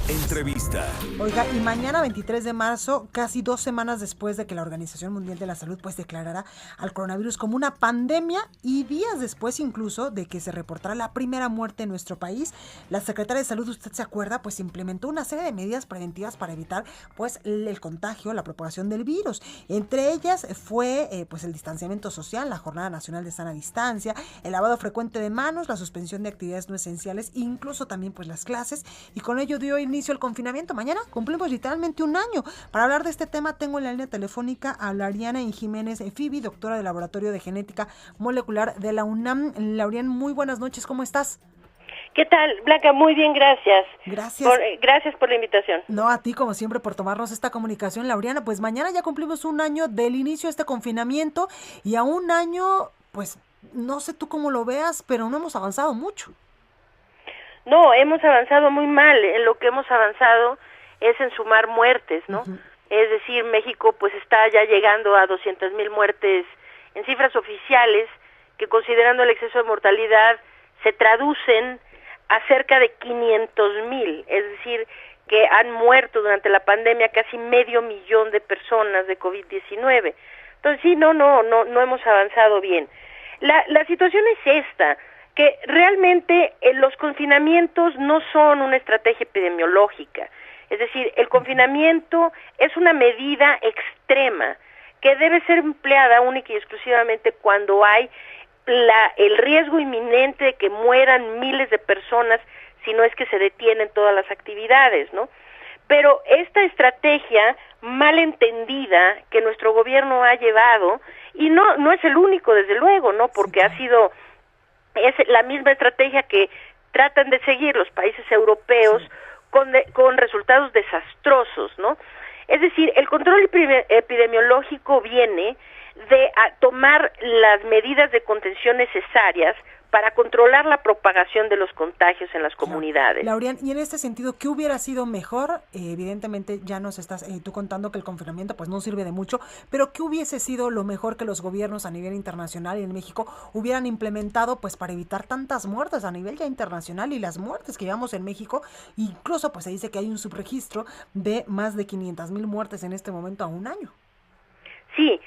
Entrevista. Oiga, y mañana 23 de marzo, casi 2 semanas después de que la Organización Mundial de la Salud pues declarara al coronavirus como una pandemia y días después incluso de que se reportara la primera muerte en nuestro país, la Secretaria de Salud, usted se acuerda, pues implementó una serie de medidas preventivas para evitar pues el contagio, la propagación del virus. Entre ellas fue pues el distanciamiento social, la Jornada Nacional de Sana Distancia, el lavado frecuente de manos, la suspensión de actividades no esenciales, incluso también pues las clases, y con ello dio inicio el confinamiento. Mañana cumplimos literalmente un año. Para hablar de este tema tengo en la línea telefónica a Lauriana Jiménez Fibi, doctora del Laboratorio de Genética Molecular de la UNAM. Lauriana, muy buenas noches, ¿cómo estás? ¿Qué tal, Blanca? Muy bien, gracias. Gracias. Gracias por la invitación. No, a ti como siempre por tomarnos esta comunicación, Lauriana. Pues mañana ya cumplimos un año del inicio de este confinamiento y a un año, pues no sé tú cómo lo veas, pero no hemos avanzado mucho. No, hemos avanzado muy mal. En lo que hemos avanzado es en sumar muertes, ¿no? Uh-huh. Es decir, México pues está ya llegando a 200,000 muertes en cifras oficiales que, considerando el exceso de mortalidad, se traducen a cerca de 500,000, es decir, que han muerto durante la pandemia casi 500,000 de personas de COVID-19. Entonces sí, no hemos avanzado bien. La situación es esta, que realmente los confinamientos no son una estrategia epidemiológica. Es decir, el confinamiento es una medida extrema que debe ser empleada única y exclusivamente cuando hay el riesgo inminente de que mueran miles de personas, si no es que se detienen todas las actividades, ¿no? Pero esta estrategia mal entendida que nuestro gobierno ha llevado, y no es el único, desde luego, ¿no? Porque es la misma estrategia que tratan de seguir los países europeos, sí, con resultados desastrosos, ¿no? Es decir, el control epidemiológico viene de tomar las medidas de contención necesarias para controlar la propagación de los contagios en las comunidades. Lauriana, y en este sentido, ¿qué hubiera sido mejor? Evidentemente ya nos estás tú contando que el confinamiento pues no sirve de mucho, pero ¿qué hubiese sido lo mejor que los gobiernos a nivel internacional y en México hubieran implementado pues para evitar tantas muertes a nivel ya internacional y las muertes que llevamos en México? Incluso pues se dice que hay un subregistro de más de 500,000 muertes en este momento a un año. Sí,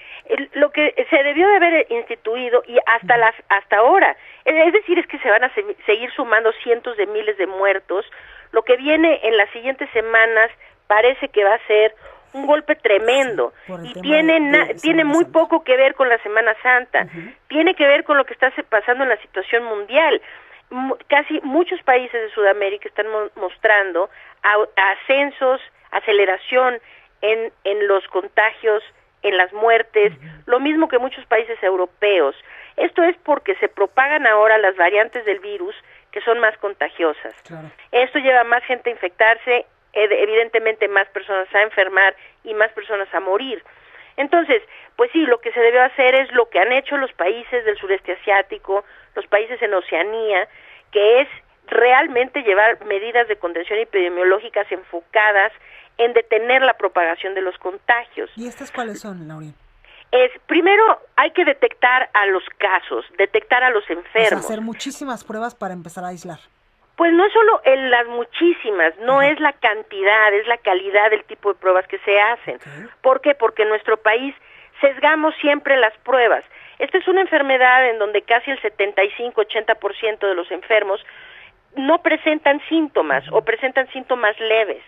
lo que se debió de haber instituido y hasta ahora, es decir, es que se van a seguir sumando cientos de miles de muertos. Lo que viene en las siguientes semanas parece que va a ser un golpe tremendo, y tiene muy poco que ver con la Semana Santa. Uh-huh. Tiene que ver con lo que está pasando en la situación mundial. Casi muchos países de Sudamérica están mostrando ascensos, aceleración en los contagios, en las muertes, lo mismo que muchos países europeos. Esto es porque se propagan ahora las variantes del virus que son más contagiosas. Claro. Esto lleva a más gente a infectarse, evidentemente más personas a enfermar y más personas a morir. Entonces, pues sí, lo que se debe hacer es lo que han hecho los países del sureste asiático, los países en Oceanía, que es realmente llevar medidas de contención epidemiológicas enfocadas en detener la propagación de los contagios. ¿Y estas cuáles son, Lauriana? Primero hay que detectar a los casos, detectar a los enfermos. O sea, hacer muchísimas pruebas para empezar a aislar. Pues no solo en las muchísimas, no es la cantidad, es la calidad del tipo de pruebas que se hacen. Okay. ¿Por qué? Porque en nuestro país sesgamos siempre las pruebas. Esta es una enfermedad en donde casi el 75-80% de los enfermos no presentan síntomas o presentan síntomas leves.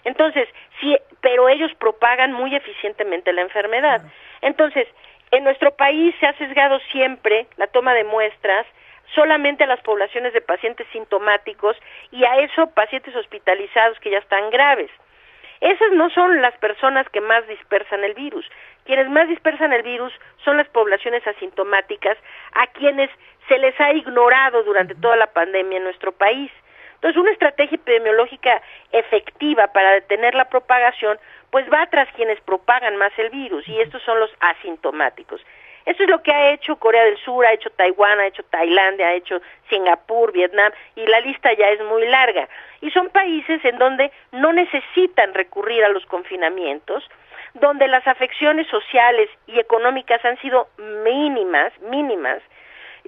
Entonces, sí, pero ellos propagan muy eficientemente la enfermedad. Entonces, en nuestro país se ha sesgado siempre la toma de muestras solamente a las poblaciones de pacientes sintomáticos y a eso pacientes hospitalizados que ya están graves. Esas no son las personas que más dispersan el virus. Quienes más dispersan el virus son las poblaciones asintomáticas, a quienes se les ha ignorado durante toda la pandemia en nuestro país. Entonces, una estrategia epidemiológica efectiva para detener la propagación, pues va tras quienes propagan más el virus, y estos son los asintomáticos. Esto es lo que ha hecho Corea del Sur, ha hecho Taiwán, ha hecho Tailandia, ha hecho Singapur, Vietnam, y la lista ya es muy larga. Y son países en donde no necesitan recurrir a los confinamientos, donde las afecciones sociales y económicas han sido mínimas,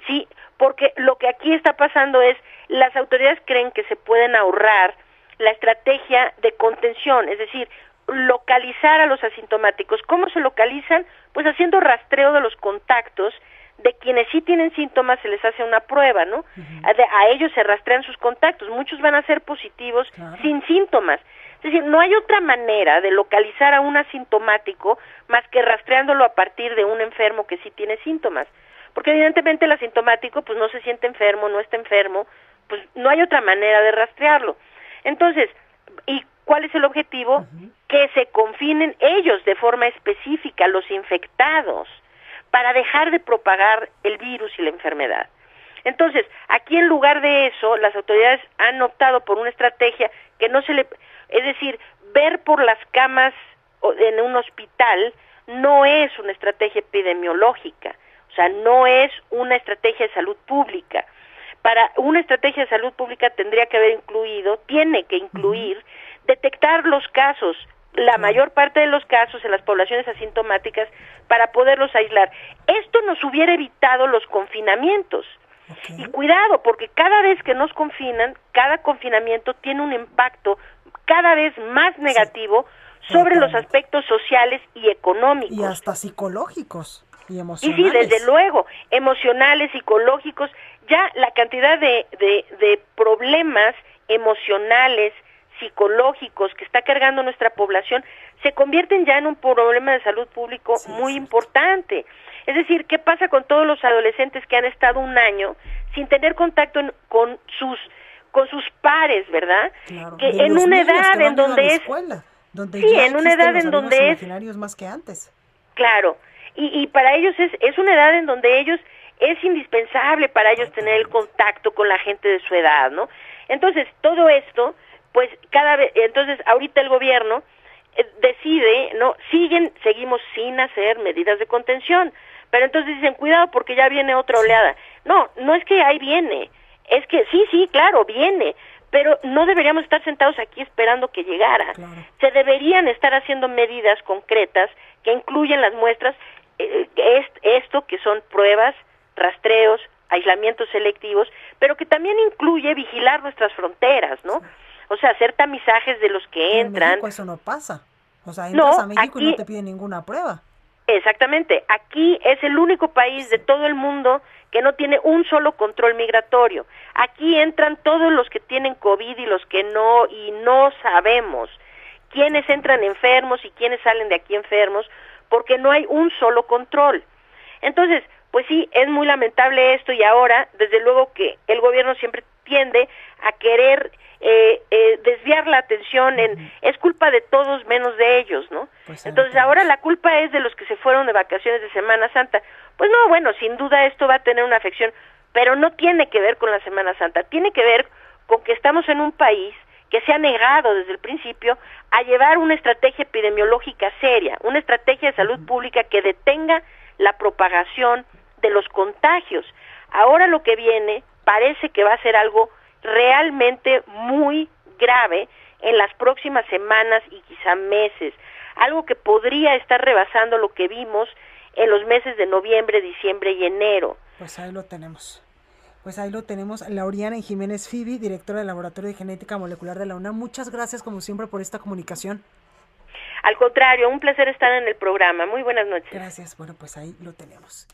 sí, porque lo que aquí está pasando es, las autoridades creen que se pueden ahorrar la estrategia de contención, es decir, localizar a los asintomáticos. ¿Cómo se localizan? Pues haciendo rastreo de los contactos de quienes sí tienen síntomas, se les hace una prueba, ¿no? A ellos se rastrean sus contactos, muchos van a ser positivos sin síntomas. Es decir, no hay otra manera de localizar a un asintomático más que rastreándolo a partir de un enfermo que sí tiene síntomas. Porque evidentemente el asintomático pues no se siente enfermo, no está enfermo, pues no hay otra manera de rastrearlo. Entonces, ¿y cuál es el objetivo? Que se confinen ellos de forma específica, los infectados, para dejar de propagar el virus y la enfermedad. Entonces, aquí en lugar de eso, las autoridades han optado por una estrategia que no se le... Es decir, ver por las camas en un hospital no es una estrategia epidemiológica, o sea, no es una estrategia de salud pública. Para una estrategia de salud pública tiene que incluir detectar los casos, la mayor parte de los casos en las poblaciones asintomáticas para poderlos aislar. Esto nos hubiera evitado los confinamientos. Y cuidado, porque cada vez que nos confinan, cada confinamiento tiene un impacto cada vez más negativo sobre los aspectos sociales y económicos. Y hasta psicológicos y emocionales. Y sí, desde luego, emocionales, psicológicos, ya la cantidad de problemas emocionales, psicológicos que está cargando nuestra población se convierten ya en un problema de salud público muy importante. Es decir, ¿qué pasa con todos los adolescentes que han estado un año sin tener contacto con sus pares, ¿verdad? Claro, que en una edad en donde es donde sí, ya en una edad en donde imaginarios más que antes. Claro, y para ellos es una edad en donde ellos es indispensable para ellos tener el contacto con la gente de su edad, ¿no? Entonces, todo esto, pues entonces ahorita el gobierno decide, ¿no? Seguimos sin hacer medidas de contención, pero entonces dicen, cuidado porque ya viene otra oleada. No es que ahí viene, es que sí, claro, viene, pero no deberíamos estar sentados aquí esperando que llegara. Claro. Se deberían estar haciendo medidas concretas que incluyen las muestras, esto que son pruebas, rastreos, aislamientos selectivos, pero que también incluye vigilar nuestras fronteras, ¿no? O sea, hacer tamizajes de los que entran. En México eso no pasa. O sea, entras a México y no te piden ninguna prueba. Exactamente. Aquí es el único país de todo el mundo que no tiene un solo control migratorio. Aquí entran todos los que tienen COVID y los que no, y no sabemos quiénes entran enfermos y quiénes salen de aquí enfermos, porque no hay un solo control. Entonces, pues sí, es muy lamentable esto, y ahora, desde luego que el gobierno siempre tiende a querer desviar la atención es culpa de todos menos de ellos, ¿no? Pues entonces ahora la culpa es de los que se fueron de vacaciones de Semana Santa. Pues no, bueno, sin duda esto va a tener una afección, pero no tiene que ver con la Semana Santa, tiene que ver con que estamos en un país que se ha negado desde el principio a llevar una estrategia epidemiológica seria, una estrategia de salud pública que detenga la propagación de los contagios. Ahora lo que viene parece que va a ser algo realmente muy grave en las próximas semanas y quizá meses, algo que podría estar rebasando lo que vimos en los meses de noviembre, diciembre y enero. Pues ahí lo tenemos. Lauriana Jiménez Fibi, directora del Laboratorio de Genética Molecular de la UNAM. Muchas gracias, como siempre, por esta comunicación. Al contrario, un placer estar en el programa. Muy buenas noches. Gracias. Bueno, pues ahí lo tenemos.